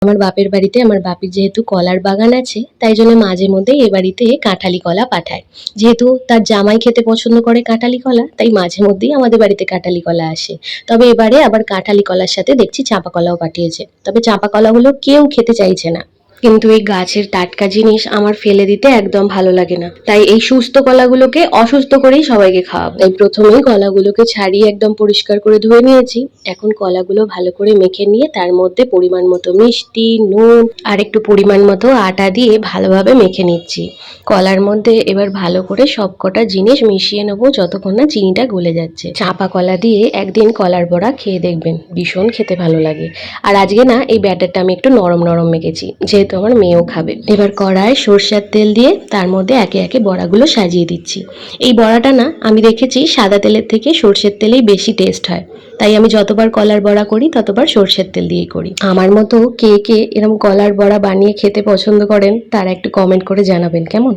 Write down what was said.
আমার বাপের বাড়িতে আমার বাপির যেহেতু কলার বাগান আছে, তাই জন্য মাঝে মধ্যে এ বাড়িতে কাঁঠালি কলা পাঠায়। যেহেতু তার জামাই খেতে পছন্দ করে কাঁঠালি কলা, তাই মাঝে মধ্যেই আমাদের বাড়িতে কাঁঠালি কলা আসে। তবে এবারে আবার কাঁঠালি কলার সাথে দেখছি চাঁপা কলাও পাঠিয়েছে। তবে চাঁপা কলাগুলো কেউ খেতে চাইছে না। কিন্তু এই গাছের টাটকা জিনিস আমার ফেলে দিতে একদম ভালো লাগে না, তাই এই সুস্থ কলাগুলোকে অসুস্থ করেই সবাইকে খাওয়াবো। তাই প্রথমেই কলাগুলোকে ছাড়িয়ে একদম পরিষ্কার করে ধুয়ে নিয়েছি। এখন কলাগুলো ভালো করে মেখে নিয়ে তার মধ্যে পরিমাণ মতো মিষ্টি, নুন আর একটু পরিমাণ মতো আটা দিয়ে ভালোভাবে মেখে নিচ্ছি। কলার মধ্যে এবার ভালো করে সবকটা জিনিস মিশিয়ে নেবো যতক্ষণ না চিনিটা গলে যাচ্ছে। চাঁপা কলা দিয়ে একদিন কলার বড়া খেয়ে দেখবেন, ভীষণ খেতে ভালো লাগে। আর আজকে না এই ব্যাটারটা আমি একটু নরম নরম মেখেছি, যেহেতু আমার মেয়েও খাবে। এবার কড়ায় সরষের তেল দিয়ে তার মধ্যে একে একে বড়াগুলো সাজিয়ে দিচ্ছি। এই বড়াটা না আমি দেখেছি সাদা তেলের থেকে সরষের তেলেই বেশি টেস্ট হয়, তাই আমি যতবার কলার বড়া করি ততবার সরষের তেল দিয়েই করি। আমার মতো কে কে এরকম কলার বড়া বানিয়ে খেতে পছন্দ করেন তারা একটু কমেন্ট করে জানাবেন কেমন।